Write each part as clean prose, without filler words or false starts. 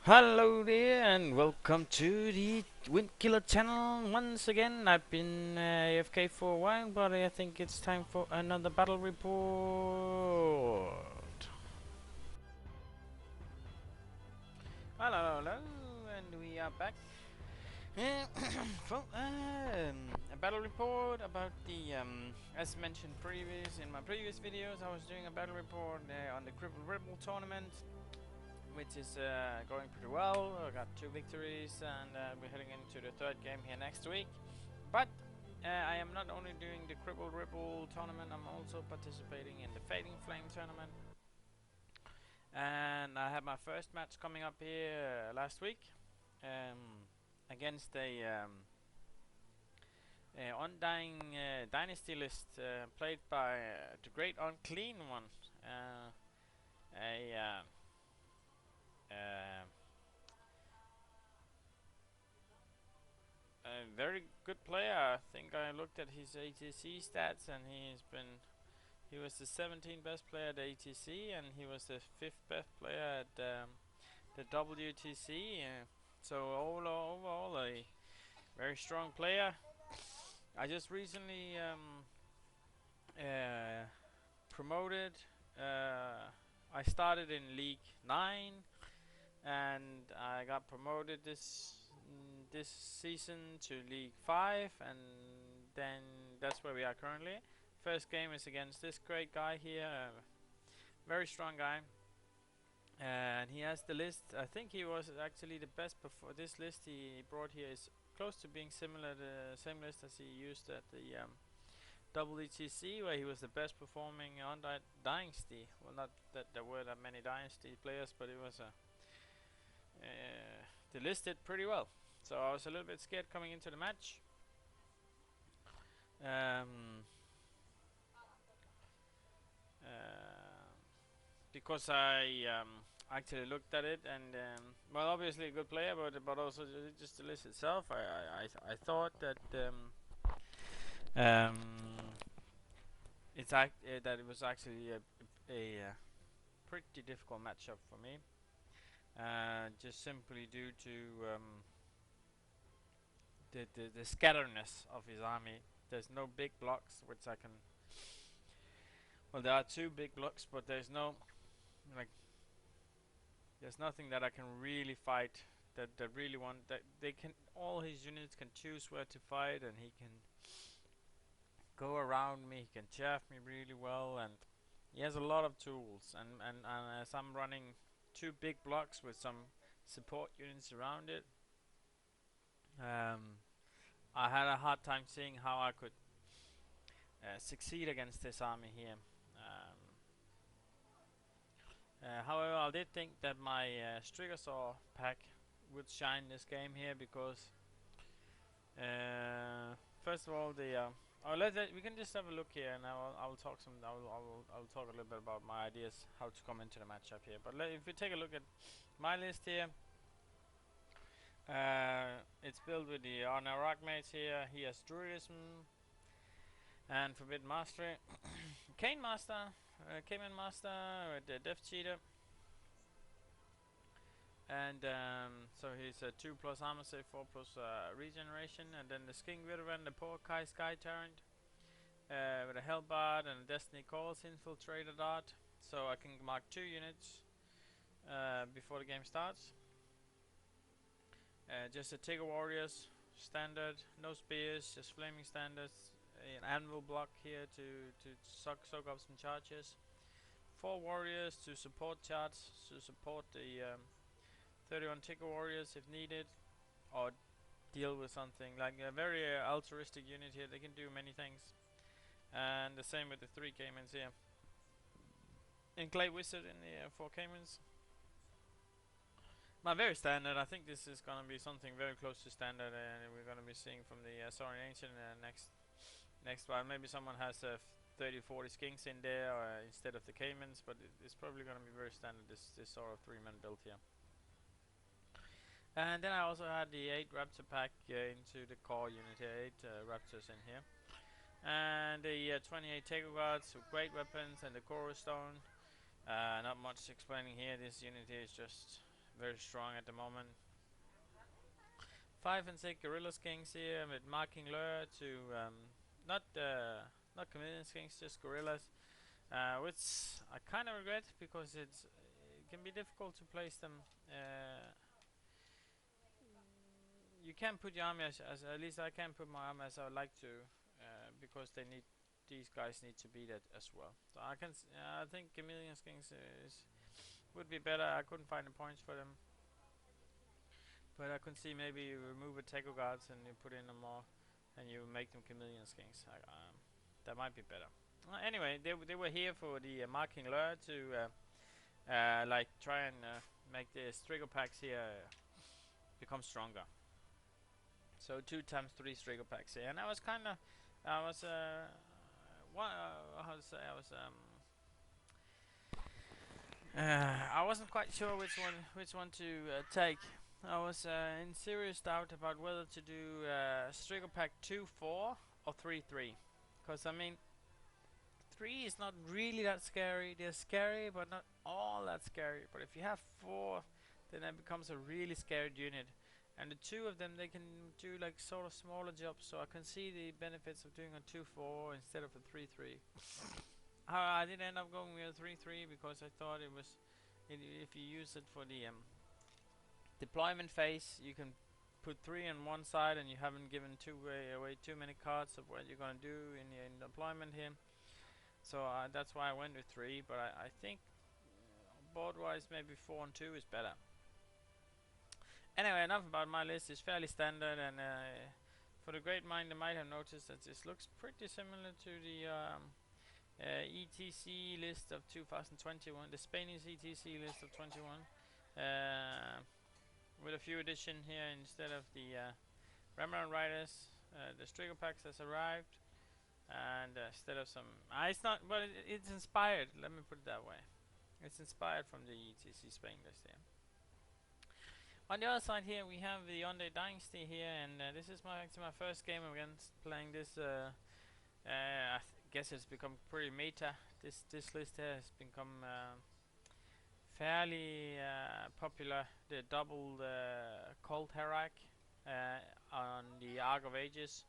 Hello there and welcome to the Windkiller channel once again. I've been AFK for a while, but I think it's time for another battle report. Hello, and we are back for a battle report about the, as mentioned in my previous videos, I was doing a battle report on the Crippled Rebel tournament, which is going pretty well. I got 2 victories, and we're heading into the 3rd game here next week. But I am not only doing the Crippled Ripple tournament, I'm also participating in the Fading Flame tournament. And I had my first match coming up here last week against a Undying Dynasty list played by the Great Unclean One. A uh, A very good player. I think I looked at his ATC stats, and he was the 17th best player at ATC, and he was the 5th best player at the WTC. So overall, a very strong player. I just recently promoted. I started in League 9, and I got promoted this season to League 5, and then that's where we are currently. First game is against this great guy here, very strong guy, and he has the list. I think he was actually the best before. This list he brought here is close to being similar to the same list as he used at the WTC, where he was the best performing on Dynasty. Well, not that there were that many Dynasty players, but it was the list did pretty well. So I was a little bit scared coming into the match. Because I actually looked at it, and well, obviously a good player, but also just the list itself. I thought that um, that it was actually a pretty difficult matchup for me, just simply due to the scatterness of his army. There's no big blocks, which I can. Well, there are 2 big blocks, but there's no like. There's nothing that I can really fight that really want that they can. All his units can choose where to fight, and he can go around me. He can chaff me really well, and he has a lot of tools. And as I'm running 2 big blocks with some support units around it, I had a hard time seeing how I could succeed against this army here. However, I did think that my Strigosaur pack would shine this game here, because first of all, we can just have a look here, and I'll talk a little bit about my ideas how to come into the matchup here. But if we take a look at my list here, it's built with the Arnak mates here. He has Druidism and Forbidden Mastery, Cane Master, Cayman Master with the Death Cheater, and so he's a 2+ armor save, 4+ regeneration, and then the Skink Veteran, the poor Kai Sky Tyrant, with a Hellbard and a Destiny Calls Infiltrator Dart, so I can mark 2 units before the game starts. Just a Tigger Warriors, standard, no spears, just flaming standards, an anvil block here to soak up some charges, 4 warriors to support charts, to support the 31 Tigger Warriors if needed, or deal with something like a very altruistic unit here. They can do many things, and the same with the 3 Caymans here. And Clay Wizard in the 4 Caymans. Not very standard. I think this is gonna be something very close to standard, and we're gonna be seeing from the Saruian Ancient next while. Maybe someone has 30-40 skinks in there instead of the Caymans, but it's probably gonna be very standard, this sort of 3-man build here. And then I also had the 8 Raptor pack into the core unit here, 8 Raptors in here. And the 28 Taco Guards with great weapons and the Chorus Stone. Not much explaining here. This unit here is just very strong at the moment. 5 and 6 gorilla skinks here with marking lure to not not chameleon skinks, just gorillas, which I kind of regret because it can be difficult to place them. You can put your army as at least I can put my army as I would like to, because these guys need to be that as well. So I think chameleon skinks would be better. I couldn't find the points for them. But I can see maybe you remove a Techo guards and you put in a more, and you make them chameleon skinks. That might be better. Anyway, they were here for the marking lure to like try and make the strigo packs here become stronger. So 2 times 3 strigo packs here, and I was kind of, I was how to say, I wasn't quite sure which one to take. I was in serious doubt about whether to do Strigo Pack 2-4 or 3-3. Because I mean, 3 is not really that scary. They're scary, but not all that scary. But if you have 4, then it becomes a really scary unit. And the 2 of them, they can do like sort of smaller jobs. So I can see the benefits of doing a 2-4 instead of a 3-3. I did end up going with a 3-3 because I thought it was, if you use it for the deployment phase, you can put 3 on one side and you haven't given away too many cards of what you're gonna do in the deployment here. So that's why I went with 3, but I think board wise maybe 4 and 2 is better. Anyway, enough about my list. It's fairly standard, and for the great mind, they might have noticed that this looks pretty similar to the ETC list of 2021, the Spanish ETC list of 21, with a few additions here. Instead of the Remnant Riders, the Strigo packs has arrived, and instead of some, it's not, but it's inspired. Let me put it that way. It's inspired from the ETC Spain list here. On the other side here, we have the Undying Dynasty here, and this is actually my first game against playing this. I guess it's become pretty meta. This list here has become fairly popular. The double Cold Herak on the Arc of Ages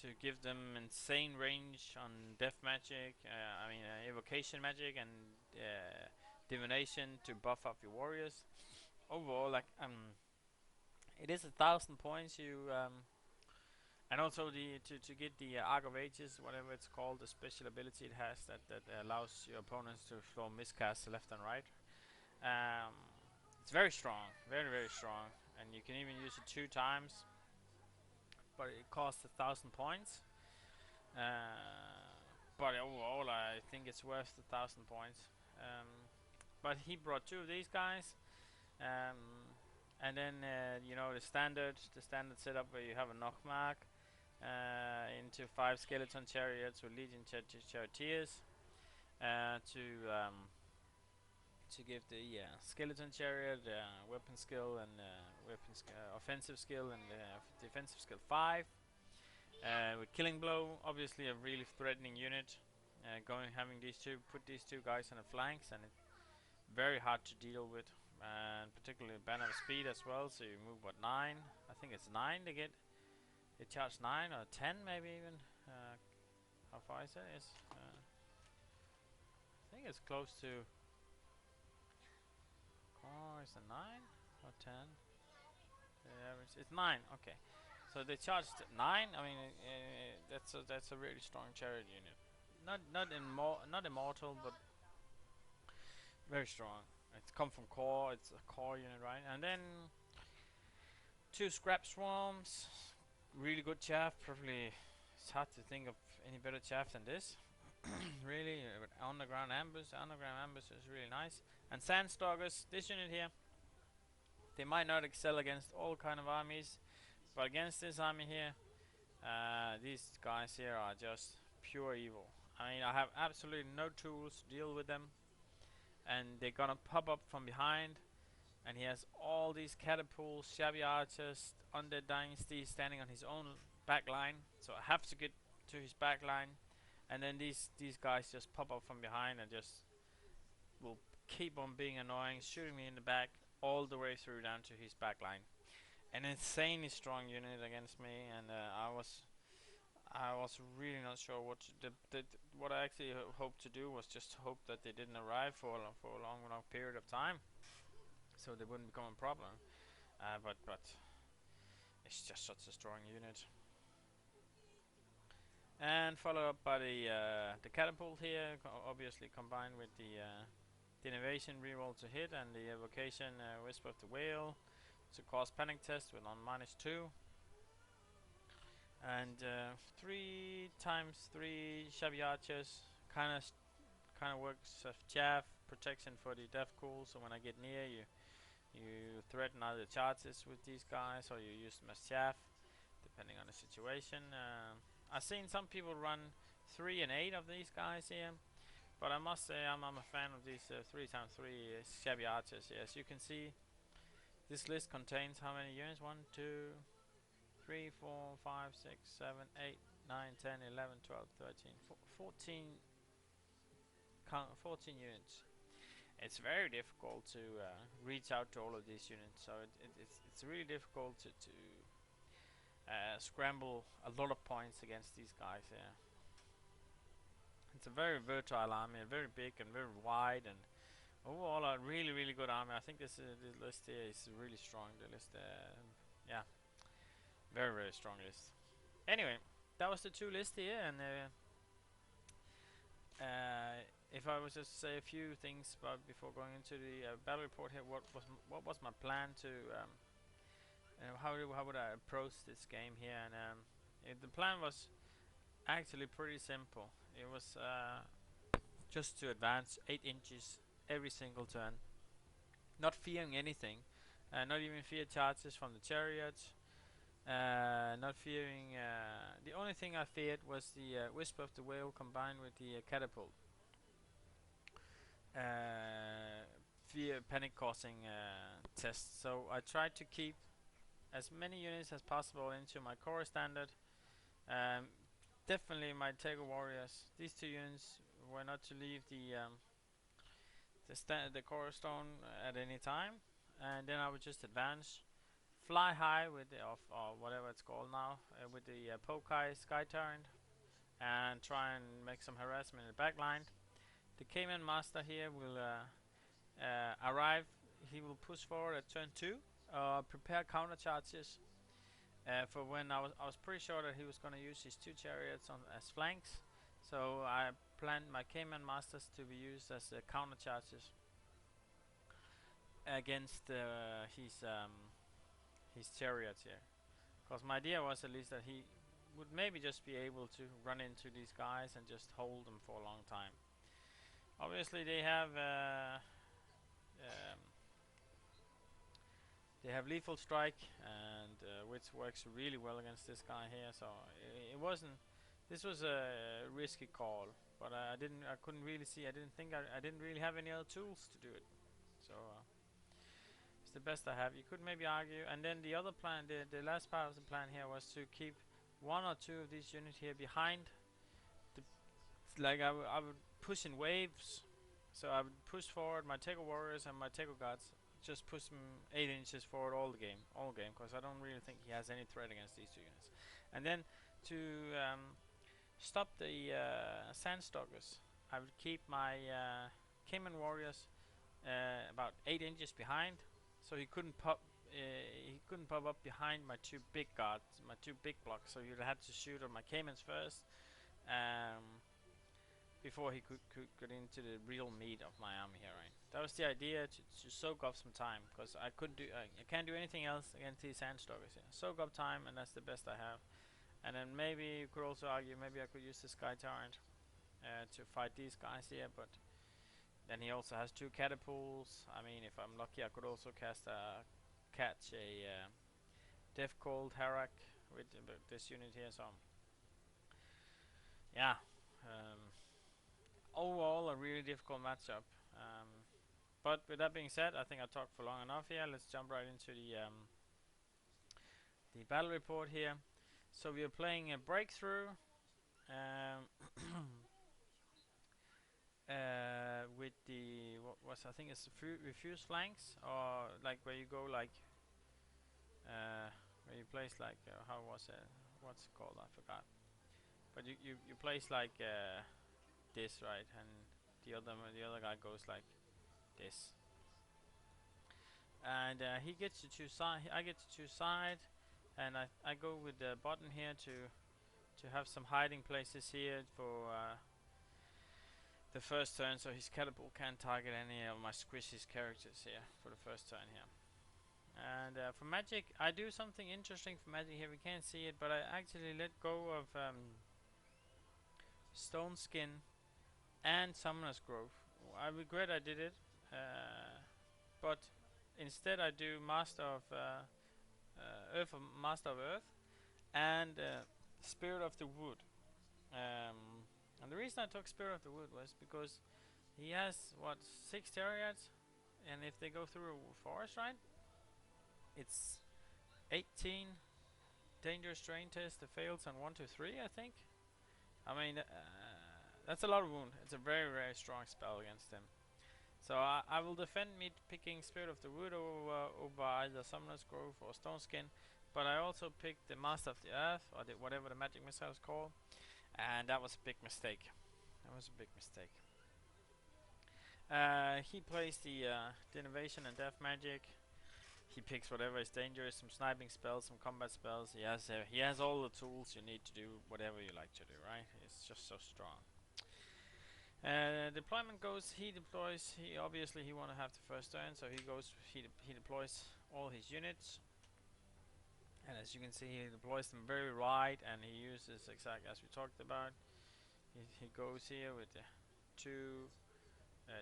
to give them insane range on Death Magic, Evocation Magic, and Divination to buff up your warriors. Overall, like it is 1,000 points. And also to get the Arc of Ages, whatever it's called, the special ability it has that allows your opponents to throw miscasts left and right. It's very strong, very strong, and you can even use it 2 times. But it costs 1,000 points. But overall, I think it's worth 1,000 points. But he brought 2 of these guys. And then you know, the standard setup where you have a knockmark into 5 skeleton chariots with legion charioteers to give the skeleton chariot weapon skill and offensive skill and defensive skill 5. With killing blow, obviously a really threatening unit. Having put these 2 guys on the flanks, and it's very hard to deal with. And particularly banner of speed as well, so you move what, 9? I think it's 9 to get. They charge 9 or 10 maybe even. How far is it? I think it's close to. Oh, is it 9 or 10? It's 9. Okay, so they charged 9. I mean, that's a really strong chariot unit. Not immortal, but very strong. It's come from core. It's a core unit, right? And then 2 scrap swarms. Really good chaff. Probably it's hard to think of any better chaff than this. Really, with underground ambush. Underground ambush is really nice. And sandstalkers. This unit here, they might not excel against all kind of armies, but against this army here, these guys here are just pure evil. I mean, I have absolutely no tools to deal with them. And they're gonna pop up from behind, and he has all these catapults, shabby archers, Undying Dynasty standing on his own back line, so I have to get to his back line, and then these guys just pop up from behind and just will keep on being annoying, shooting me in the back, all the way through down to his back line. An insanely strong unit against me, and I was really not sure what what I actually hoped to do was just hope that they didn't arrive for a long period of time, so they wouldn't become a problem. But it's just such a strong unit. And followed up by the catapult here, obviously combined with the innovation reroll to hit and the evocation whisper of the whale to cause panic test with on -2. And 3 times 3 shabby archers kind of works as chaff protection for the death cool. So when I get near you threaten either charges with these guys or you use them as chaff, depending on the situation. I've seen some people run 3 and 8 of these guys here, but I must say I'm a fan of these 3 times 3 shabby archers here. As you can see, this list contains how many units? 1, 2, 3, 4, 5, 6, 7, 8, 9, 10, 11, 12, 13, 14, 14 units. It's very difficult to reach out to all of these units, so it's really difficult to scramble a lot of points against these guys here. It's a very versatile army, very big and very wide, and overall a really good army. I think this list here is really strong. The list, yeah, very strong list. Anyway, that was the 2 lists here, and if I was just to say a few things about before going into the battle report here, what was my plan to how would I approach this game here? And the plan was actually pretty simple. It was just to advance 8 inches every single turn, not fearing anything, not even fear charges from the chariots, not fearing. The only thing I feared was the whisper of the whale combined with the catapult. Fear panic causing tests. So I tried to keep as many units as possible into my core standard. Definitely my Tego warriors. These 2 units were not to leave the core stone at any time, and then I would just advance, fly high with the or whatever it's called now, with the Pokai Sky Tyrant, and try and make some harassment in the back line. The Cayman Master here will arrive. He will push forward at turn 2. Prepare counter charges for when I was pretty sure that he was going to use his 2 chariots as flanks. So I planned my Cayman Masters to be used as counter charges against his chariots here. Because my idea was at least that he would maybe just be able to run into these guys and just hold them for a long time. Obviously they have lethal strike, and which works really well against this guy here. So it wasn't. This was a risky call, but I couldn't really see. I didn't really have any other tools to do it. So it's the best I have. You could maybe argue, and then the other plan, the last part of the plan here was to keep 1 or 2 of these units here behind. I would push in waves, so I would push forward my Tego warriors and my Tego guards. Just push them 8 inches forward all game, because I don't really think he has any threat against these 2 units. And then to stop the Sandstalkers, I would keep my Cayman warriors about 8 inches behind, so he couldn't pop. He couldn't pop up behind my 2 big guards, my 2 big blocks. So you'd have to shoot on my Caymans first, before he could get into the real meat of my army here. Right? That was the idea, to soak up some time, because I can't do anything else against these Sandstalkers here. Soak up time, and that's the best I have. And then maybe you could also argue maybe I could use the Sky Tyrant to fight these guys here, but then he also has 2 catapults. I mean, if I'm lucky, I could also catch a Death Cold Harak with this unit here. So yeah, overall a really difficult matchup. But with that being said, I think I talked for long enough here. Let's jump right into the battle report here. So we are playing a breakthrough. with the what was I think it's the refuse flanks, or like where you go like where you place like how was it? What's it called? I forgot. But you place like this, right, and the other guy goes like this, and he gets to choose side. I get to choose side, and I go with the button here to have some hiding places here for the first turn, so his catapult can't target any of my squishy characters here for the first turn here. And for magic, I do something interesting for magic here. We can't see it, but I actually let go of Stone Skin and Summoner's Grove. I regret I did it, but instead I do Master of Earth, Master of Earth, and Spirit of the Wood. And the reason I took Spirit of the Wood was because he has what 6 chariots, and if they go through a forest, right, it's 18 dangerous terrain test that fails on 1 to 3, I think. I mean, that's a lot of wound. It's a very strong spell against him. So I will defend me picking Spirit of the Wood over either Summoner's Grove or Stone Skin, but I also picked the Master of the Earth, or whatever the magic missile is called, and that was a big mistake. That was a big mistake. He plays the innovation and death magic. He picks whatever is dangerous, some sniping spells, some combat spells. He has all the tools you need to do whatever you like to do, right? It's just so strong. Deployment goes. He deploys. He obviously he want to have the first turn, so he goes. He deploys all his units, and as you can see, he deploys them very wide, and he uses exactly as we talked about. He goes here with the 2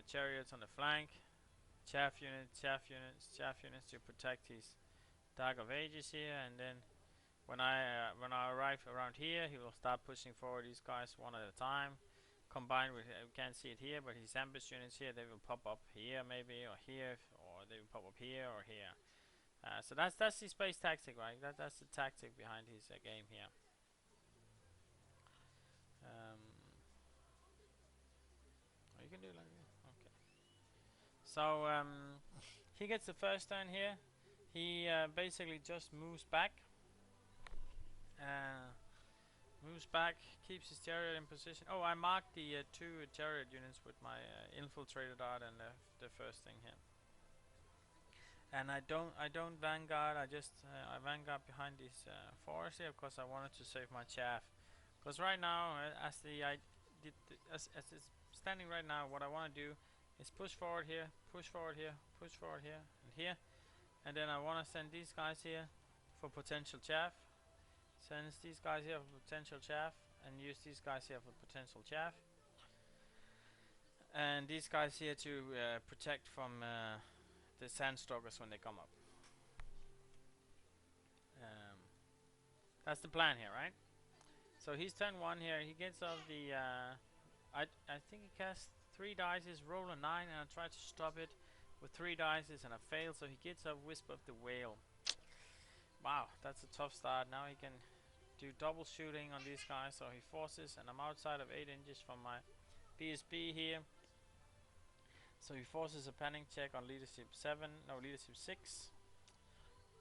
chariots on the flank, chaff units, to protect his Dark of Ages here, and then when I arrive around here, he will start pushing forward these guys one at a time. Combined with, we can't see it here, but his ambush units here, they will pop up here maybe, or here, or they will pop up here or here. So that's the space tactic, right? That's the tactic behind his game here. Oh, you can do it like this. Okay. So he gets the first turn here. He basically just moves back. Keeps his chariot in position. Oh, I marked the 2 chariot units with my infiltrator dart and the first thing here. And I don't vanguard. I just I vanguard behind this forest here because I wanted to save my chaff. Because right now, as it's standing right now, what I want to do is push forward here, push forward here, push forward here, and here, and then I want to send these guys here for potential chaff. Sends these guys here for potential chaff, and use these guys here for potential chaff, and these guys here to protect from the sandstalkers when they come up. That's the plan here, right? So he's turn 1 here. He gets off the I think he casts 3 dices, roll a 9, and I try to stop it with 3 dices, and I fail. So he gets a Wisp of the Whale. Wow, that's a tough start. Now he can do double shooting on these guys, so he forces, and I'm outside of 8 inches from my BSB here. So he forces a panic check on leadership 7, no, leadership 6.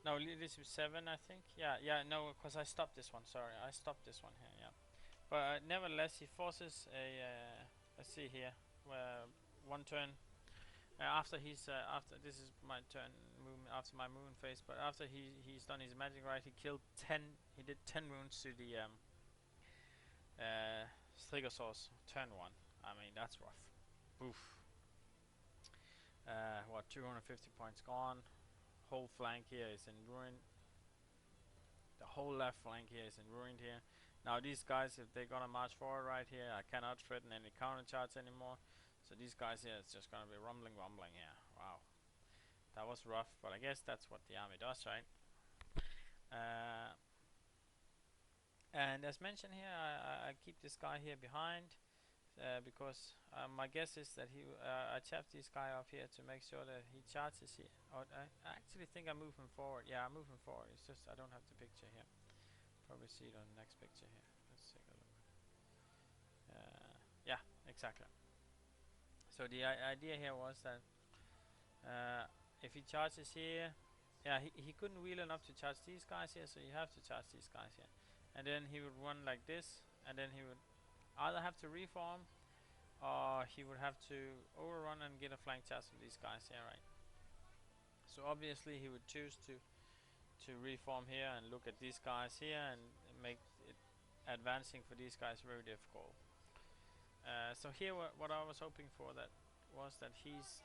No, leadership 7, I think. Yeah, no, because I stopped this one, sorry. I stopped this one here, yeah. But nevertheless, he forces a, let's see here, 1 turn. After this is my turn, after my moon phase, but after he's done his magic, right, he did 10 wounds to the Stegosaurus, turn 1. I mean, that's rough. Oof. What, 250 points gone. Whole flank here is in ruin. The whole left flank here is in ruined here. Now these guys, if they're gonna march forward right here, I cannot threaten any counter charge anymore. So these guys here, it's just gonna be rumbling here. Wow. That was rough, but I guess that's what the army does, right? And as mentioned here, I keep this guy here behind. Because my guess is that I tapped this guy up here to make sure that he charges here. Oh, I actually think I move him forward. Yeah, I move him forward. It's just I don't have the picture here. Probably see it on the next picture here. Let's take a look. Yeah, exactly. So the idea here was that if he charges here, yeah, he couldn't wheel enough to charge these guys here, so you have to charge these guys here. And then he would run like this, and then he would either have to reform, or he would have to overrun and get a flank charge from these guys here, right? So obviously he would choose to reform here and look at these guys here and make it advancing for these guys very difficult. So here what I was hoping for that was that his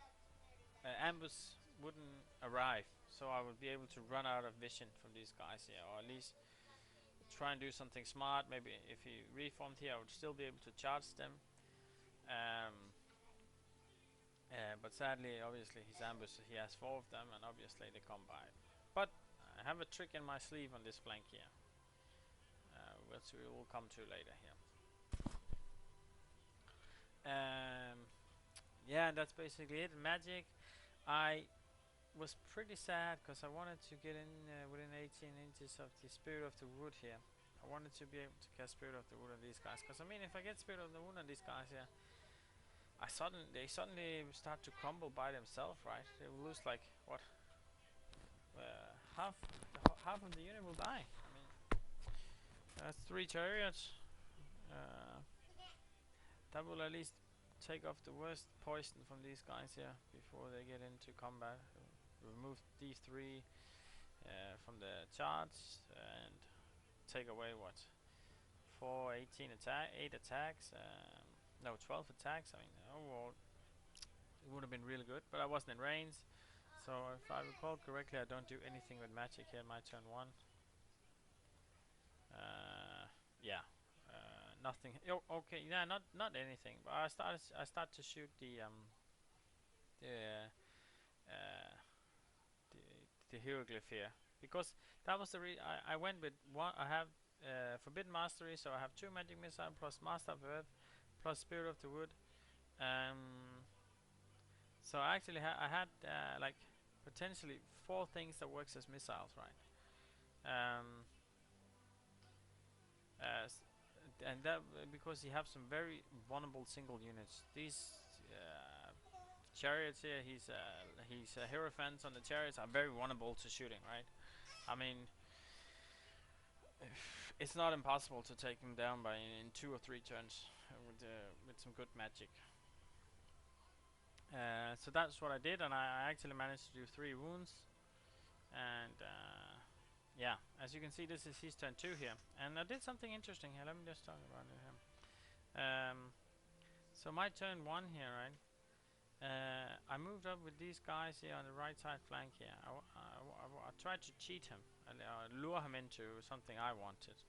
ambush wouldn't arrive, so I would be able to run out of vision from these guys here, or at least try and do something smart. Maybe if he reformed here I would still be able to charge them. But sadly, obviously his ambush, he has 4 of them, and obviously they come by. But I have a trick in my sleeve on this flank here, which we will come to later here. Yeah, that's basically it. Magic, I was pretty sad because I wanted to get in within 18 inches of the Spirit of the Wood here. I wanted to be able to cast Spirit of the Wood on these guys, because I mean, if I get Spirit of the Wood on these guys here, they suddenly start to crumble by themselves, right? They will lose like what? Half of the unit will die. I mean, that's 3 chariots. That will at least take off the worst poison from these guys here before they get into combat. Remove these 3 from the charge and take away what? 4, 18 attack, 8 attacks. No, 12 attacks. I mean, overall, it would have been really good, but I wasn't in range. So if I recall correctly, I don't do anything with magic here in my turn 1. Yeah, nothing. Oh, okay, yeah, not anything. But I start to shoot the the uh, the hieroglyph here, because that was the I went with one. I have Forbidden Mastery, so I have 2 magic missile plus Master of Earth plus Spirit of the Wood. So I actually I had like potentially 4 things that works as missiles, right? And that because you have some very vulnerable single units. These chariots here, he's hierophants on the chariots are very vulnerable to shooting, right? I mean, it's not impossible to take them down by in 2 or 3 turns with some good magic. So that's what I did, and I actually managed to do 3 wounds. And yeah, as you can see, this is his turn 2 here, and I did something interesting here. Let me just talk about it here. So my turn 1 here, right? I moved up with these guys here on the right side flank here. I tried to cheat him and lure him into something I wanted.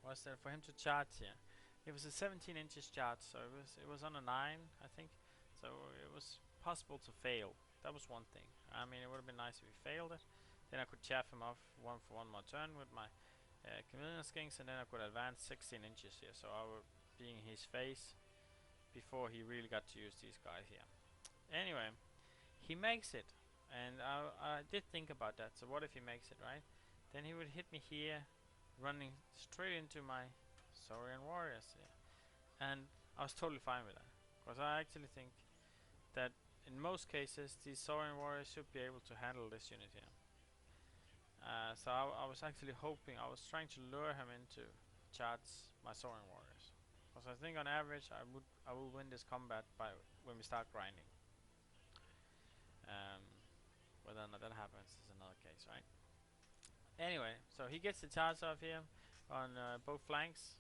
Was that for him to charge here? It was a 17 inches charge, so it was on a 9, I think. So it was possible to fail. That was one thing. I mean, it would have been nice if he failed it. Then I could chaff him off for one more turn with my chameleon skinks, and then I could advance 16 inches here. So I would be in his face before he really got to use these guys here. Anyway, he makes it, and I did think about that. So what if he makes it, right? Then he would hit me here, running straight into my saurian warriors here, and I was totally fine with that, because I actually think that in most cases these saurian warriors should be able to handle this unit here. So I was actually hoping, I was trying to lure him into charge my saurian warriors, because I think on average I will win this combat by when we start grinding. Whether or not that happens is another case, right? Anyway, so he gets the charge off here on both flanks.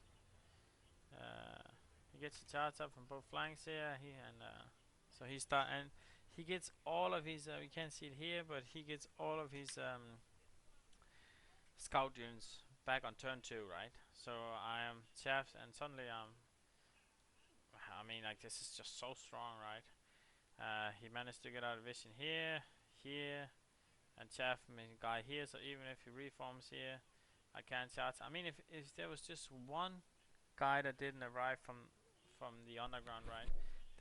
He gets the charge up from both flanks here. So he gets all of his. We can't see it here, but he gets all of his scout units back on turn 2, right? So I am chaffed, and suddenly I mean, like, this is just so strong, right? He managed to get out of vision here, and chaff me guy here. So even if he reforms here, I can't charge. I mean, if there was just one guy that didn't arrive from the underground, right,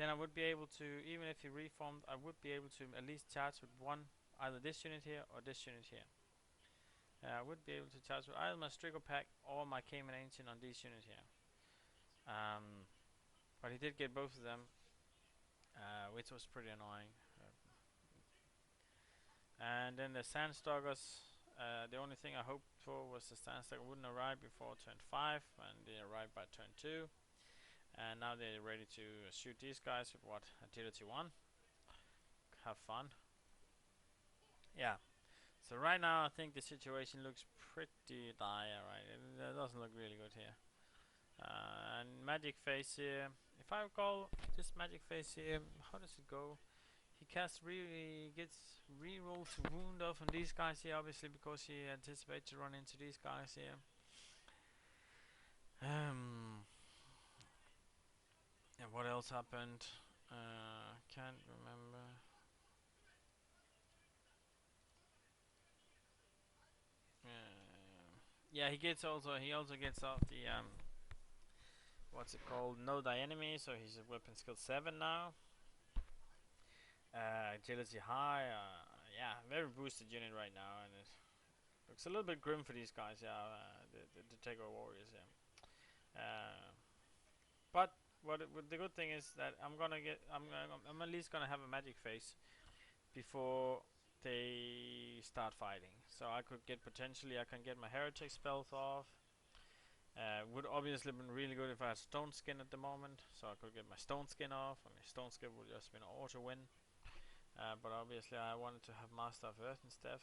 then I would be able to, even if he reformed, I would be able to at least charge with one, either this unit here or this unit here. I would be able to charge with either my Strigo Pack or my Cayman Ancient on these units here. But he did get both of them. which was pretty annoying. And then the Sandstalkers, the only thing I hoped for was the Sandstalker wouldn't arrive before turn 5, and they arrived by turn 2. And now they're ready to shoot these guys with what? Agility 1. Have fun. Yeah. So right now I think the situation looks pretty dire, right? It doesn't look really good here. And magic phase here. If I recall, this magic phase here, how does it go? He gets reroll to wound off on these guys here, obviously because he anticipates to run into these guys here. And what else happened? Can't remember. Yeah, he also gets off the what's it called? Know thy enemy, so he's a weapon skill 7 now. Agility high, yeah, very boosted unit right now, and it looks a little bit grim for these guys, yeah, the Takeover Warriors, yeah. But the good thing is that I'm at least gonna have a magic phase before they start fighting. So I can get my heretic spells off. Would obviously been really good if I had stone skin at the moment, so I could get my stone skin off, and my stone skin would just been auto win. But obviously I wanted to have Master of Earth and stuff.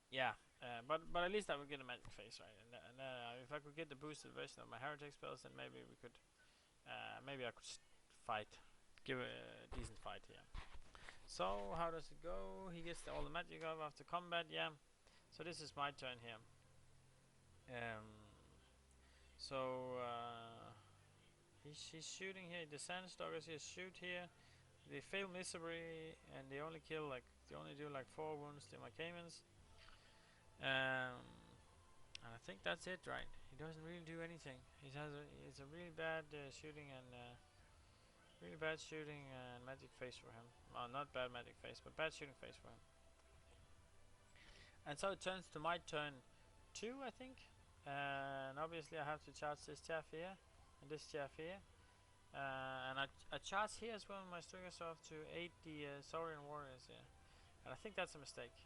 Yeah, but at least I would get a magic phase, right? And if I could get the boosted version of my heretic spells, then maybe we could, maybe I could fight, give a decent fight here. So how does it go? He gets all the magic off after combat, yeah. So this is my turn here. So he's shooting here. The Sandstalkers here shoot here. They fail miserably, and they only do like 4 wounds to my Caymans. And I think that's it, right? He doesn't really do anything. It's a really bad shooting and magic phase for him. Well, not bad magic phase, but bad shooting phase for him. And so it turns to my turn 2, I think. And obviously I have to charge this chaff here and this chaff here. And I charge here as well my Stringer Soft to aid the Saurian warriors here. And I think that's a mistake.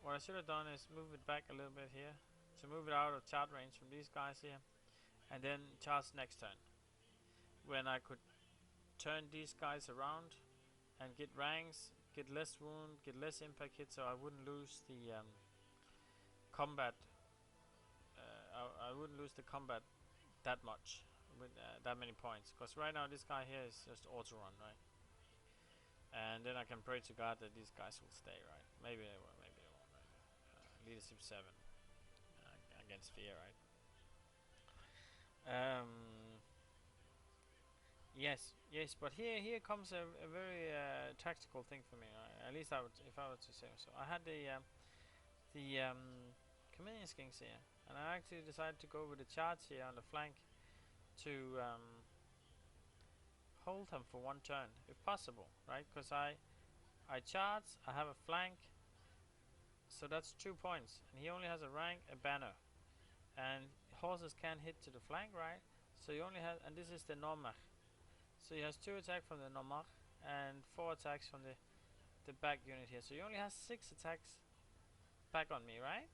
What I should have done is move it back a little bit here to move it out of charge range from these guys here, and then charge next turn, when I could turn these guys around and get ranks, get less wound, get less impact hit, so I wouldn't lose the combat. I wouldn't lose the combat that much with that many points, because right now this guy here is just auto run, right? And then I can pray to God that these guys will stay, right? Maybe they will, maybe they won't, right? Leadership 7 against fear, right? Yes, but here comes a very tactical thing for me. At least if I were to say so. I had the Chameleon Skinks here, and I actually decided to go with the charge here on the flank to hold him for 1 turn, if possible, right? Because I charge, I have a flank, so that's 2 points, and he only has a rank, a banner, and horses can't hit to the flank, right? So he only has, and this is the Normach. So he has 2 attacks from the Normach and 4 attacks from the back unit here. So he only has 6 attacks back on me, right?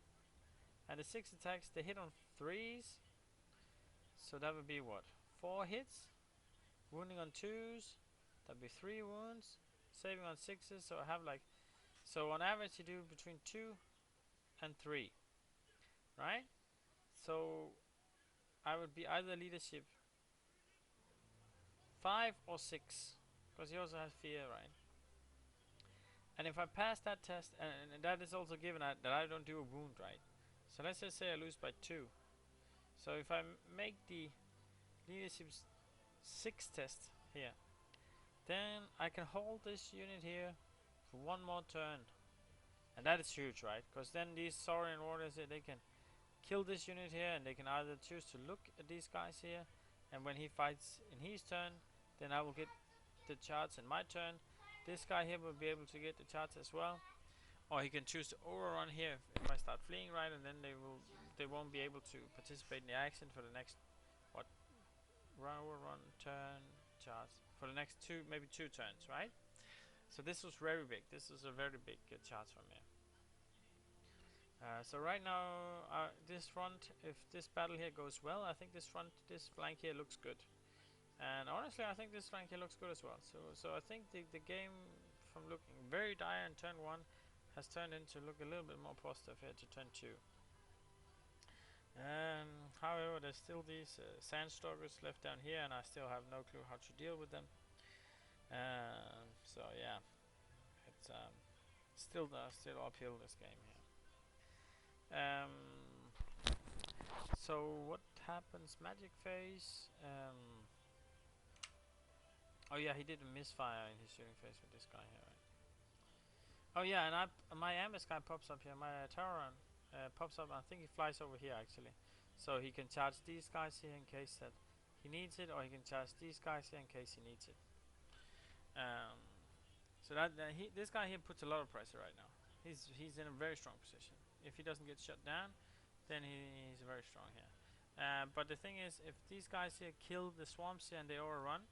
And the 6 attacks, they hit on 3s. So that would be what? 4 hits? Wounding on 2s. That'd be 3 wounds. Saving on 6s. So I have like, so on average you do between 2 and 3. Right? So I would be either leadership 5 or 6, because he also has fear, right? And if I pass that test, and that is also given that I don't do a wound, right? So let's just say I lose by 2. So if I make the leadership 6 test here, then I can hold this unit here for 1 more turn. And that is huge, right? Because then these Saurian warriors here, they can kill this unit here, and they can either choose to look at these guys here, and when he fights in his turn, then I will get the charge in my turn. This guy here will be able to get the charge as well. Or he can choose to overrun here if I start fleeing, right, and then they won't be able to participate in the action for the next what run turn charge for the next maybe two turns, right? So this was very big. This is a very big charge for me. So right now, this front, if this battle here goes well, I think this flank here looks good. And honestly, I think this flank here looks good as well. So I think the game, from looking very dire in turn 1, has turned into look a little bit more positive here to turn 2. However, there's still these sandstalkers left down here, and I still have no clue how to deal with them. So yeah, it's still uphill this game here. So what happens? Magic phase. Oh yeah, he did a misfire in his shooting phase with this guy here, right? Oh yeah, and my Ambus guy pops up here. My Terran pops up. I think he flies over here actually, so he can charge these guys here in case that he needs it, or he can charge these guys here in case he needs it. So this guy here puts a lot of pressure right now. He's in a very strong position. If he doesn't get shut down, then he's very strong here. But the thing is, if these guys here kill the swarms here and they overrun,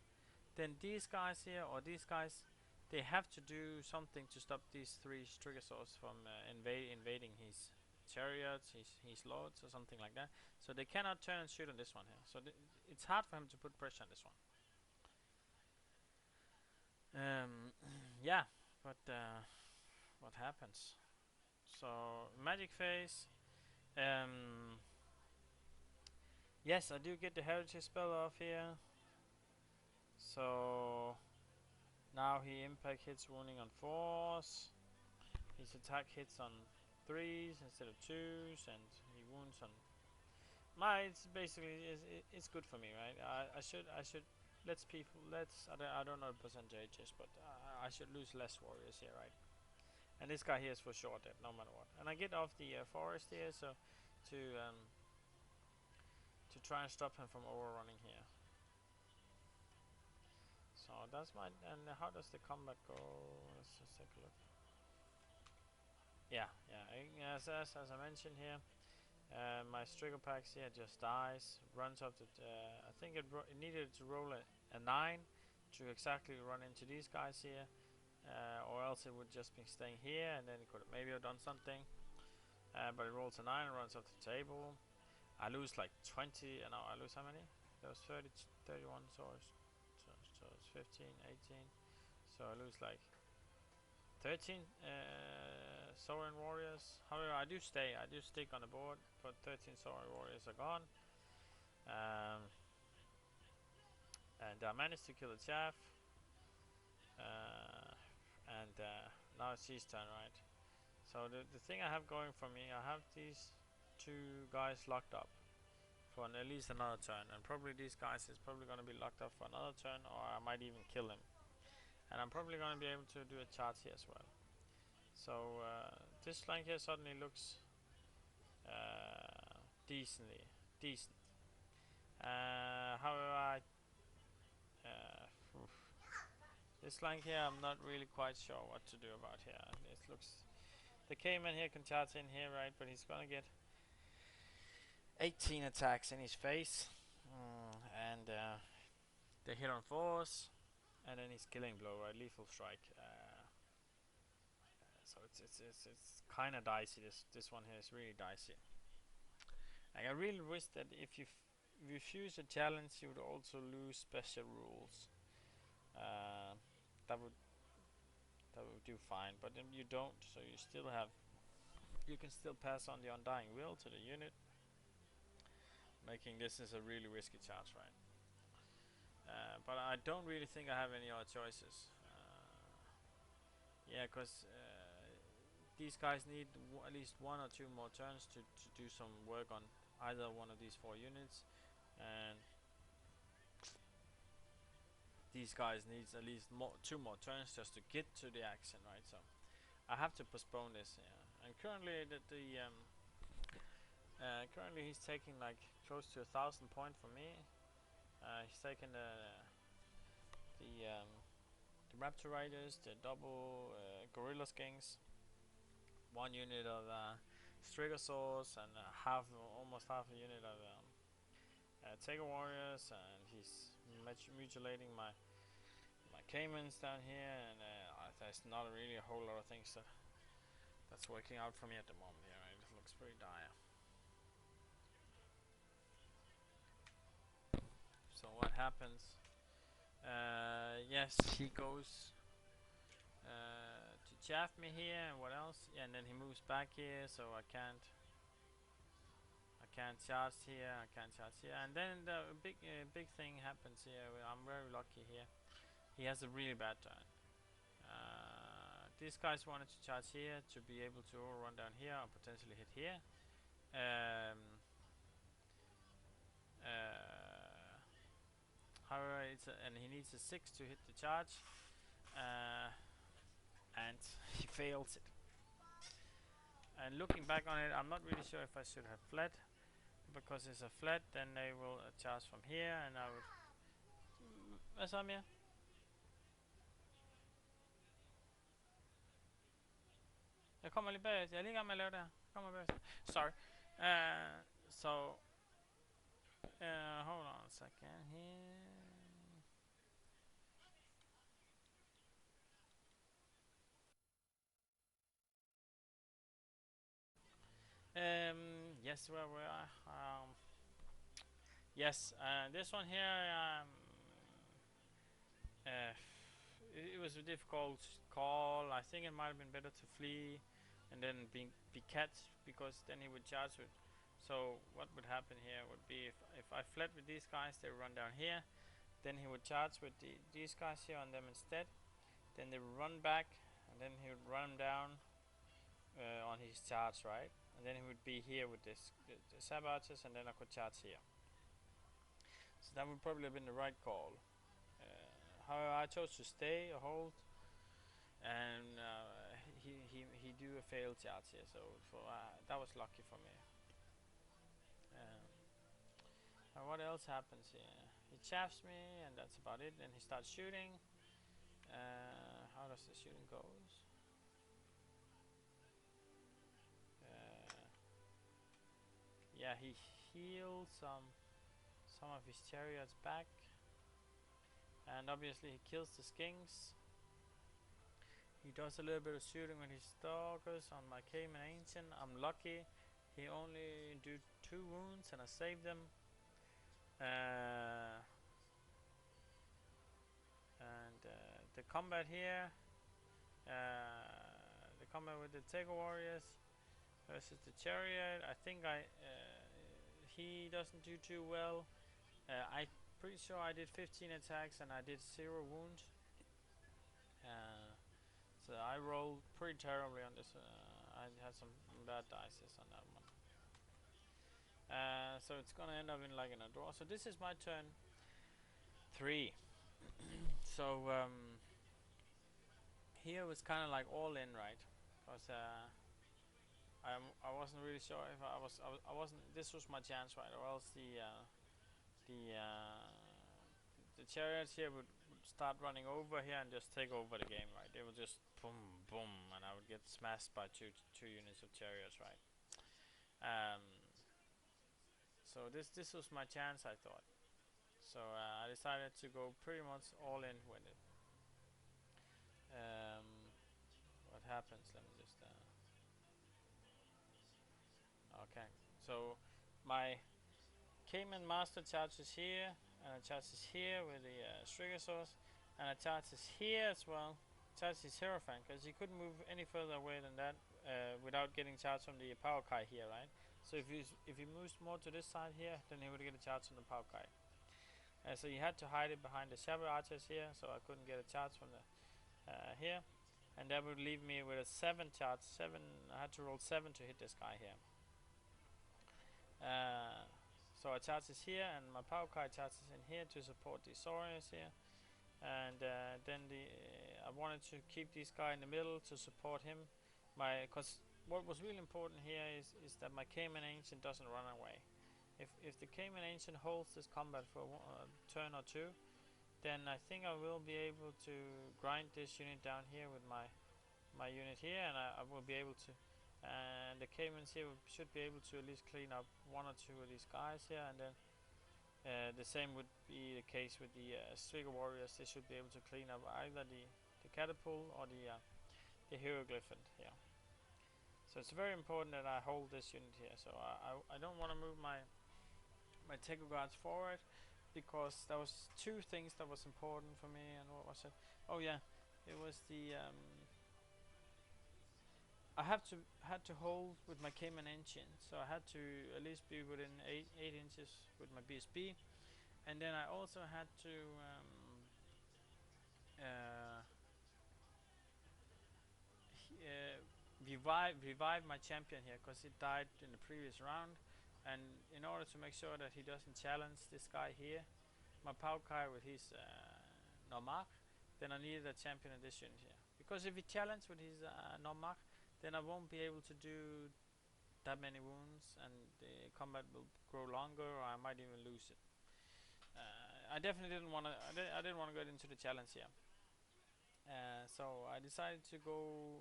then these guys here or these guys, they have to do something to stop these 3 Strigosaurs from invading his chariots, his lords, or something like that. So they cannot turn and shoot on this one here. So it's hard for him to put pressure on this one. Yeah, but what happens? So magic phase. Yes, I do get the heritage spell off here. So now he impact hits wounding on 4s. His attack hits on 3s instead of 2s, and he wounds on. It's basically it's good for me, right? I should I don't know the percentages, but I should lose less warriors here, right? And this guy here is for sure dead, no matter what. And I get off the forest here, so to try and stop him from overrunning here. So that's my. And how does the combat go? Let's just take a look. Yeah. As I mentioned here, my Strigopax here just dies, runs up to. I think it needed to roll a 9 to exactly run into these guys here, or else it would just be staying here, and then it could maybe have done something. But it rolls a 9 and runs up the table. I lose like 20. No, I lose how many? There was 30, 31 swords. So it's 15, 18. So I lose like 13 saurian warriors. However, I do stick on the board, but 13 saurian warriors are gone. And I managed to kill the chaff. And now it's his turn, right? So the thing I have going for me, I have these 2 guys locked up for at least another turn, and probably these guys is probably going to be locked up for another turn, or I might even kill him. And I'm probably going to be able to do a charge here as well. So this flank here suddenly looks decent. However, this flank here, I'm not really quite sure what to do about here. It looks the Cayman here can charge in here, right? But he's gonna get 18 attacks in his face, and they hit on 4s, and then his killing blow, right? Lethal strike. So it's kind of dicey. This one here is really dicey. Like, I really wish that if you refuse a challenge, you would also lose special rules. That would do fine, but then you don't. So you can still pass on the Undying Will to the unit, making this is a really risky charge, right? But I don't really think I have any other choices. Yeah, because these guys need at least 1 or 2 more turns to do some work on either one of these 4 units, and these guys needs at least 2 more turns just to get to the action, right? So I have to postpone this. Yeah. And currently currently he's taking like close to 1,000 points from me. He's taking the Raptor Riders, the double Gorilla Skinks, 1 unit of Strigosaurs and almost half a unit of Tiger Warriors, and he's mutilating my Caimans down here, and there's not really a whole lot of things that's working out for me at the moment here. Right? It looks pretty dire. So what happens? Yes, he goes to chaff me here, and what else? Yeah, and then he moves back here, so I can't charge here, I can't charge here, and then the big thing happens here. I'm very lucky here. He has a really bad turn. These guys wanted to charge here to be able to run down here or potentially hit here. However, and he needs a 6 to hit the charge, and he fails it. And looking back on it, I'm not really sure if I should have fled, because it's a flat, then they will charge from here, and I would... Hvad så mere? Jeg kommer lige bagefter. Jeg er lige i gang med at lave det her. Jeg kommer bagefter. Sorry. Hold on a second here. Yes, where we are. Yes, this one here. It was a difficult call. I think it might have been better to flee and then be catched, because then he would charge with. So what would happen here would be if I fled with these guys, they would run down here. Then he would charge with these guys here on them instead. Then they would run back, and then he would run them down on his charge, right? And then he would be here with the saboteurs, and then I could charge here. So that would probably have been the right call. However, I chose to stay or hold, and he do a failed charge here, so that was lucky for me. What else happens here? He chaffs me, and that's about it. Then he starts shooting. How does the shooting goes? Yeah, he heals some of his chariots back, and obviously he kills the skinks. He does a little bit of shooting with his stalkers on my Cayman Ancient. I'm lucky. He only do 2 wounds, and I saved them. The combat here, the combat with the Tiger Warriors versus the Chariot. I think he doesn't do too well. I'm pretty sure I did 15 attacks and I did 0 wounds. So I rolled pretty terribly on this. I had some bad dice on that one. So it's gonna end up in like a draw. So this is my turn 3. So here was kind of like all in, right? Because I wasn't really sure if I wasn't. This was my chance, right? Or else the chariots here would start running over here and just take over the game, right? They would just boom, boom, and I would get smashed by two units of chariots, right? So this was my chance, I thought. So I decided to go pretty much all in with it. What happens? Let me just. Okay. So my Cayman Master charges here, and it charges here with the Strigosaurus, and it charges here as well. Charges Hierophant, because he couldn't move any further away than that without getting charged from the Power Kai here, right? So if he moves more to this side here, then he would get a charge from the Power Kai. So you had to hide it behind the Shadow Archers here, so I couldn't get a charge from the here, and that would leave me with a 7 charge. I had to roll 7 to hit this guy here. So I charges here, and my Power Kai charges in here to support the Saurians here, and then I wanted to keep this guy in the middle to support him. Because what was really important here is that my Cayman Ancient doesn't run away. If the Cayman Ancient holds this combat for a turn or 2, then I think I will be able to grind this unit down here with my unit here, and I will be able to And the Caymans here should be able to at least clean up one or two of these guys here, and then the same would be the case with the Striga warriors. They should be able to clean up either the catapult or the hieroglyphant here. So it's very important that I hold this unit here. So I don't want to move my Techo guards forward, because there was two things that was important for me. And what was it? Oh yeah, it was the I had to hold with my Cayman engine, so I had to at least be within 8 inches with my BSB, and then I also had to uh, revive my champion here, because he died in the previous round, and in order to make sure that he doesn't challenge this guy here, my Paukai with his Normark, then I needed a champion in this unit here, because if he challenges with his Normark, then I won't be able to do that many wounds, and the combat will grow longer, or I might even lose it. I definitely didn't want to. I didn't want to get into the challenge here. So I decided to go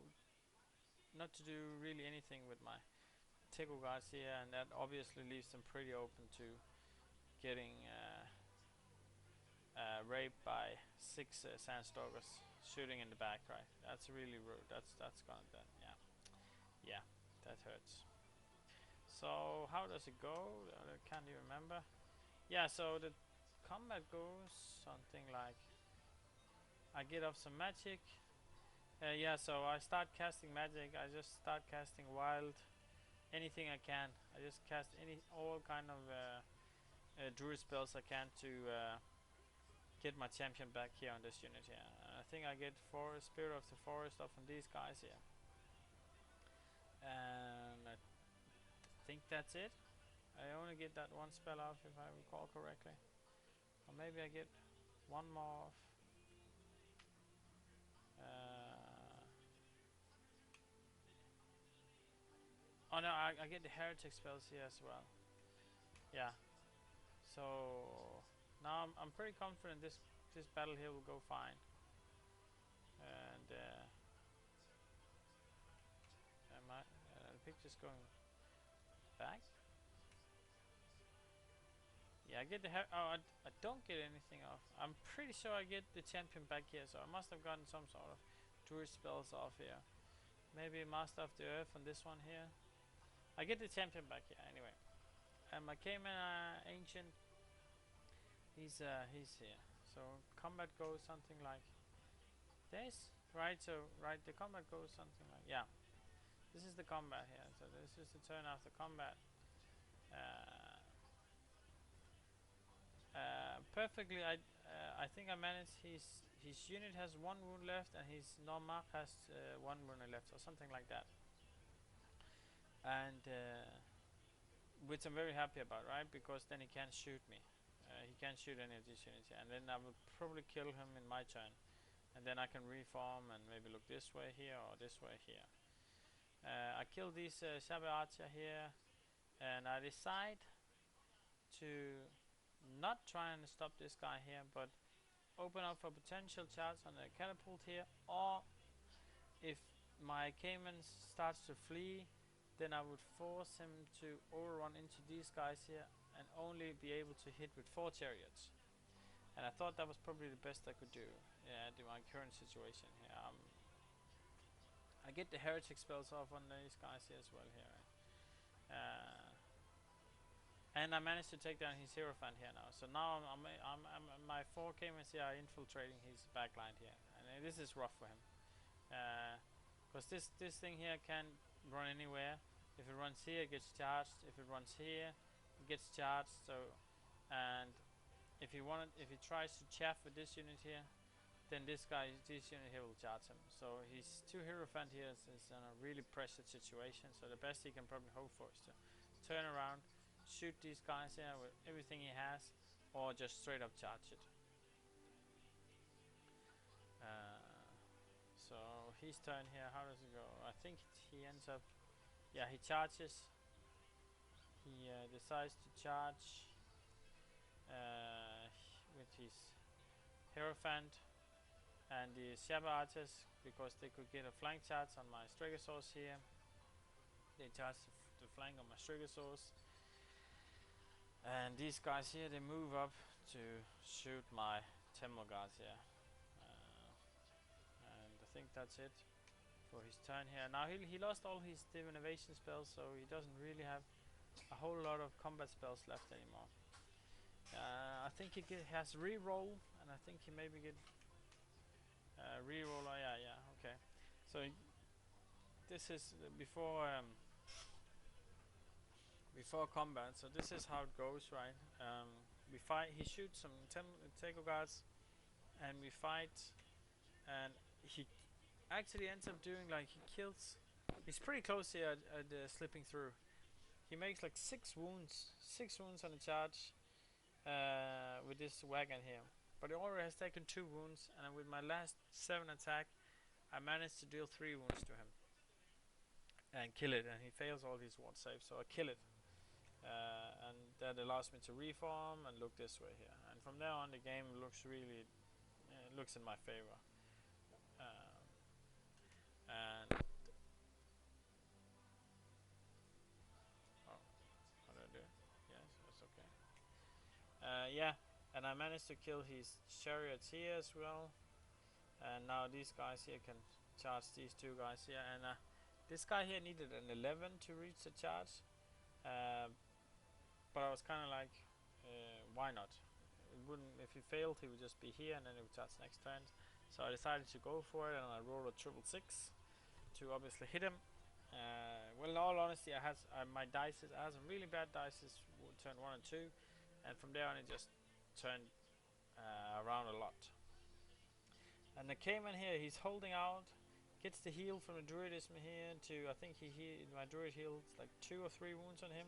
not to do really anything with my Techo guards here, and that obviously leaves them pretty open to getting raped by 6 sandstalkers shooting in the back. Right? That's really rude. That's gonna then. Yeah, yeah, that hurts. So how does it go? I can't even remember. Yeah, so the combat goes something like, I get off some magic. Yeah, so I start casting magic. I just start casting wild, anything I can. I just cast all kind of druid spells I can to get my champion back here on this unit here. I think I get Spirit of the Forest off on these guys here, and I think that's it. I only get that one spell off if I recall correctly, or maybe I get one more off. Oh no, I get the heretic spells here as well. Yeah. So now I'm pretty confident this battle here will go fine. And the picture's going back. Yeah, I get the I don't get anything off. I'm pretty sure I get the champion back here, so I must have gotten some sort of druid spells off here. Maybe Master of the Earth on this one here. I get the champion back here anyway. And my Cayman Ancient, he's here. So combat goes something like this, right? So the combat goes something like, yeah. This is the combat here. So this is the turn after combat. Perfectly. I think I managed. His unit has 1 wound left, and his Normark has 1 wound left, or something like that. And which I'm very happy about, right? Because then he can't shoot me. He can't shoot any of these units here, and then I will probably kill him in my turn, and then I can reform and maybe look this way here or this way here. I kill these Saber Archer here, and I decide to not try and stop this guy here, but open up for potential charge on the catapult here, or if my Cayman starts to flee, then I would force him to overrun into these guys here and only be able to hit with 4 chariots. And I thought that was probably the best I could do in my current situation here. I get the heretic spells off on these guys here as well here. And I managed to take down his Hierophant here now. So now my 4 Caymans here are infiltrating his backline here, and this is rough for him. Because this thing here can run anywhere. If it runs here, it gets charged. If it runs here, it gets charged. So, and if he tries to chaff with this unit here, then this unit here will charge him. So his 2 Hierophant here is in a really pressured situation. So the best he can probably hope for is to turn around, shoot these guys here with everything he has, or just straight up charge it. So his turn here, how does it go? I think he ends up, yeah, he charges. He decides to charge with his Hierophant and the Saber Archers, because they could get a flank charge on my Stegosaurus here. They charge the flank on my Strigosaurs. And these guys here, they move up to shoot my Temple guards here. And I think that's it for his turn here. Now he lost all his divination spells, so he doesn't really have a whole lot of combat spells left anymore. I think he has reroll, and I think he maybe get reroll. Oh, yeah, okay. So this is before combat. So this is how it goes, right? We fight. He shoots some Tego guards, and we fight, and he actually ends up doing like he kills. He's pretty close here at slipping through. He makes like 6 wounds on the charge with this wagon here. But he already has taken 2 wounds, and with my last 7 attack, I managed to deal 3 wounds to him and kill it. And he fails all his ward saves, so I kill it. And that allows me to reform and look this way here. And from there on, the game looks really looks in my favor. And how do I do? Yes, that's okay. Yeah, and I managed to kill his chariots here as well. And now these guys here can charge these 2 guys here. And this guy here needed an 11 to reach the charge. But I was kind of like, why not? It wouldn't. If he failed, he would just be here, and then it would charge next turn. So I decided to go for it, and I rolled a 666 to obviously hit him. Well, in all honesty, I had my dice. I had some really bad dice. Turn 1 and 2, and from there on, it just turned around a lot. And the Cayman here, he's holding out, gets the heal from the Druidism here to, I think my Druid heals like 2 or 3 wounds on him.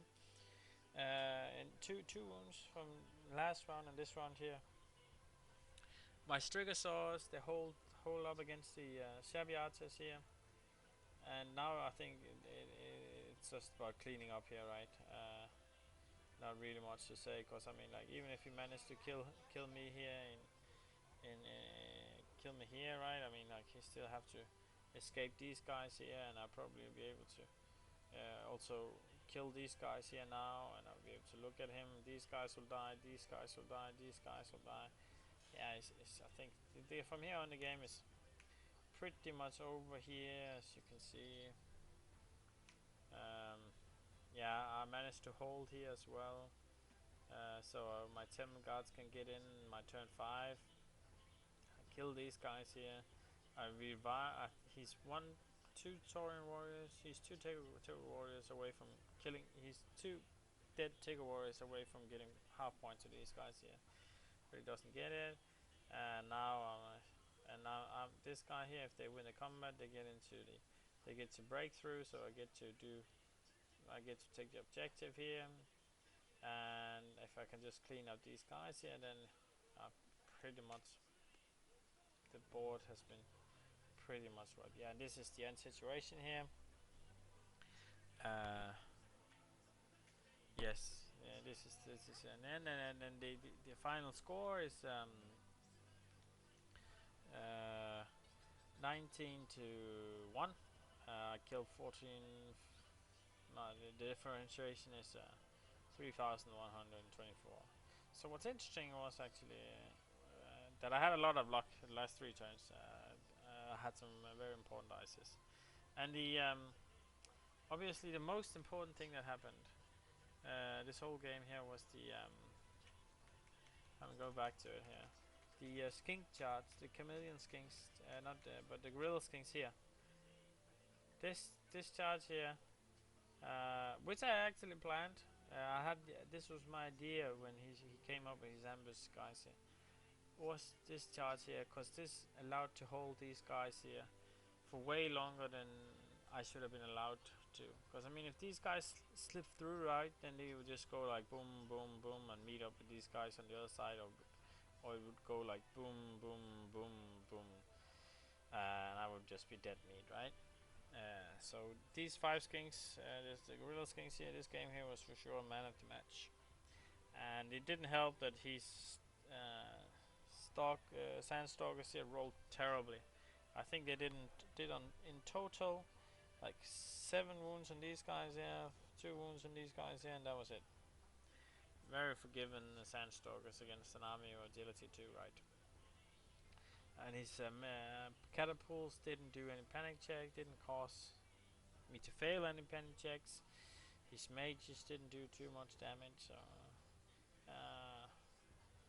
And two wounds from last round and this round here. My Strigosaurs, they hold up against the Shabiatas here. And now I think it's just about cleaning up here, right? Not really much to say, because I mean, like, even if he managed to kill me here kill me here, right? I mean, like, he still have to escape these guys here, and I'll probably be able to also kill these guys here now, and I'll be able to look at him. These guys will die, these guys will die, these guys will die. Yeah, I think from here on the game is pretty much over here, as you can see. Yeah, I managed to hold here as well, so my Temple guards can get in my turn 5. I kill these guys here. I revive. He's 2 Taurian warriors. He's 2 Tigger warriors away from killing. He's 2 dead Tigger warriors away from getting half point to these guys here, but he doesn't get it. And now this guy here, if they win the combat, they get to breakthrough. So I get to take the objective here, and if I can just clean up these guys here, then pretty much the board has been pretty much right. Yeah, and this is the end situation here. Yes, yeah, this is and then the final score is 19 to 1. I killed 14. No, the differentiation is 3,124. So what's interesting was actually that I had a lot of luck the last 3 turns. I had some very important dices, and the obviously the most important thing that happened this whole game here was the I'm gonna go back to it here. The skink charts, the chameleon skinks, but the gorilla skinks here. This charge here, which I actually planned. This was my idea when he came up with his ambush guys here. Was this charge here, because this allowed to hold these guys here for way longer than I should have been allowed to. Because I mean, if these guys slip through, right, then they would just go like boom, boom, boom, and meet up with these guys on the other side, or it would go like boom, boom, boom, boom, and I would just be dead meat, right? So these 5 skinks, there's the gorilla skinks here. This game here was for sure man of the match, and it didn't help that his Sandstalkers here rolled terribly. I think they did in total like 7 wounds on these guys here, 2 wounds on these guys here, and that was it. Very forgiven Sandstalkers against an army or agility 2, right? And his catapults didn't do any panic check, didn't cause me to fail any panic checks. His mages didn't do too much damage, so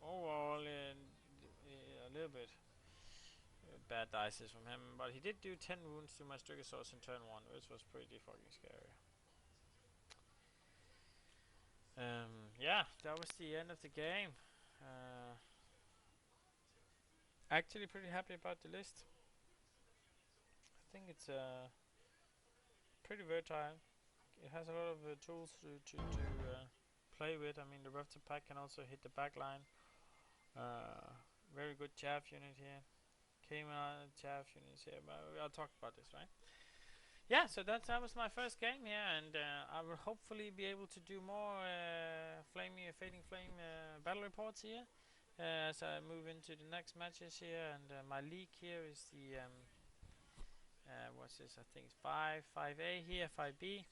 overall a little bit bad dices from him, but he did do 10 wounds to my Strigosaurus in turn 1, which was pretty fucking scary. Yeah, that was the end of the game. Actually pretty happy about the list. I think it's pretty versatile. It has a lot of tools to play with. I mean, the Raptor pack can also hit the back line. Very good chaff unit here. Came out chaff units here, but I'll talk about this, right? Yeah, so that was my first game here, and I will hopefully be able to do more Fading Flame battle reports here as I move into the next matches here. And my league here is the what's this? I think it's 5A here, 5B,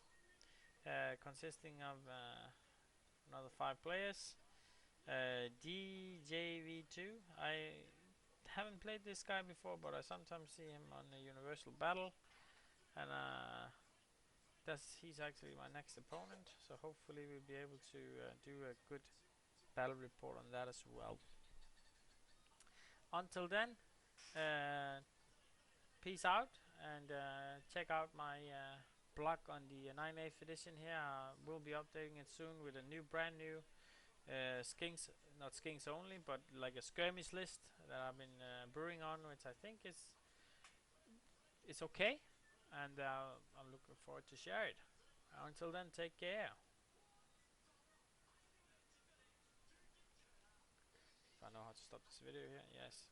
consisting of another 5 players. DJV2. I haven't played this guy before, but I sometimes see him on the Universal Battle, and he's actually my next opponent. So hopefully we'll be able to do a good battle report on that as well. Until then, peace out, and check out my blog on the 9th edition here. We'll be updating it soon with a brand new skinks, not skinks only, but like a skirmish list that I've been brewing on, which I think is okay, and I'm looking forward to share it. Until then, take care. If I know how to stop this video here, yes.